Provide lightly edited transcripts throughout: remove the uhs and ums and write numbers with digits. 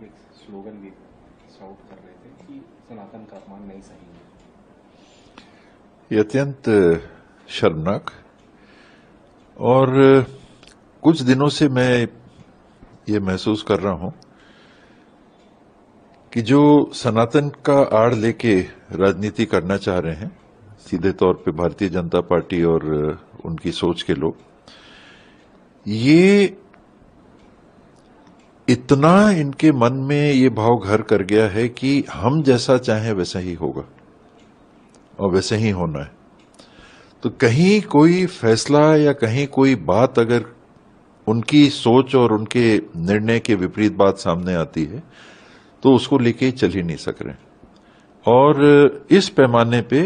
एक स्लोगन भी शाउट कर रहे थे कि सनातन का अपमान नहीं सहेंगे। ये अत्यंत शर्मनाक और कुछ दिनों से मैं ये महसूस कर रहा हूं कि जो सनातन का आड़ लेके राजनीति करना चाह रहे हैं सीधे तौर पे भारतीय जनता पार्टी और उनकी सोच के लोग, ये इतना इनके मन में ये भाव घर कर गया है कि हम जैसा चाहें वैसा ही होगा और वैसे ही होना है। तो कहीं कोई फैसला या कहीं कोई बात अगर उनकी सोच और उनके निर्णय के विपरीत बात सामने आती है तो उसको लेके चल ही नहीं सक रहे। और इस पैमाने पे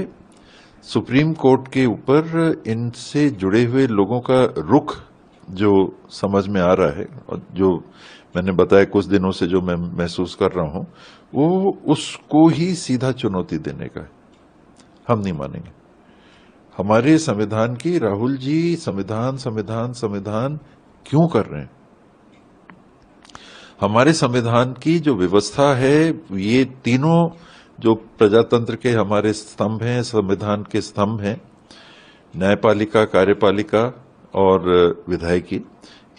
सुप्रीम कोर्ट के ऊपर इनसे जुड़े हुए लोगों का रुख जो समझ में आ रहा है और जो मैंने बताया कुछ दिनों से जो मैं महसूस कर रहा हूं, वो उसको ही सीधा चुनौती देने का है। हम नहीं मानेंगे। हमारे संविधान की राहुल जी संविधान संविधान संविधान क्यों कर रहे हैं? हमारे संविधान की जो व्यवस्था है, ये तीनों जो प्रजातंत्र के हमारे स्तंभ हैं, संविधान के स्तंभ हैं, न्यायपालिका, कार्यपालिका और विधायिकी,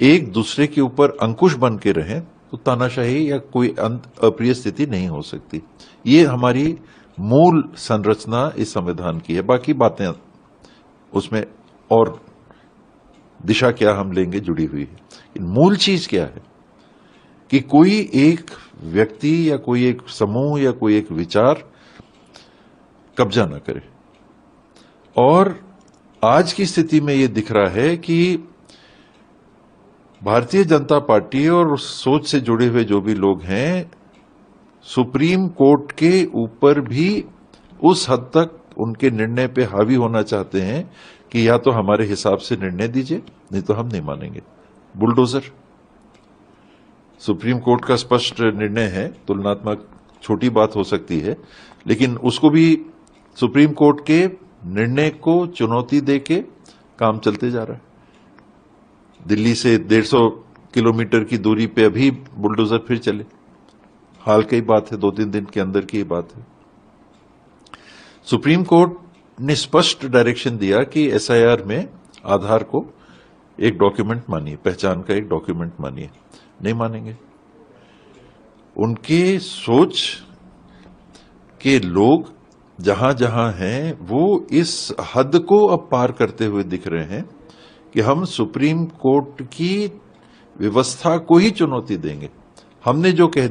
एक दूसरे के ऊपर अंकुश बन के रहें तो तानाशाही या कोई अप्रिय स्थिति नहीं हो सकती। ये हमारी मूल संरचना इस संविधान की है। बाकी बातें उसमें और दिशा क्या हम लेंगे जुड़ी हुई है। मूल चीज क्या है कि कोई एक व्यक्ति या कोई एक समूह या कोई एक विचार कब्जा ना करे। और आज की स्थिति में यह दिख रहा है कि भारतीय जनता पार्टी और उस सोच से जुड़े हुए जो भी लोग हैं, सुप्रीम कोर्ट के ऊपर भी उस हद तक उनके निर्णय पे हावी होना चाहते हैं कि या तो हमारे हिसाब से निर्णय दीजिए, नहीं तो हम नहीं मानेंगे। बुलडोजर। सुप्रीम कोर्ट का स्पष्ट निर्णय है, तुलनात्मक छोटी बात हो सकती है, लेकिन उसको भी सुप्रीम कोर्ट के निर्णय को चुनौती देके काम चलते जा रहा है। दिल्ली से 150 किलोमीटर की दूरी पे अभी बुलडोजर फिर चले। हाल की बात है, 2-3 दिन के अंदर की बात है। सुप्रीम कोर्ट ने स्पष्ट डायरेक्शन दिया कि एसआईआर में आधार को एक डॉक्यूमेंट मानिए, पहचान का एक डॉक्यूमेंट मानिए। नहीं मानेंगे। उनके सोच के लोग जहां जहां हैं वो इस हद को अब पार करते हुए दिख रहे हैं कि हम सुप्रीम कोर्ट की व्यवस्था को ही चुनौती देंगे। हमने जो कह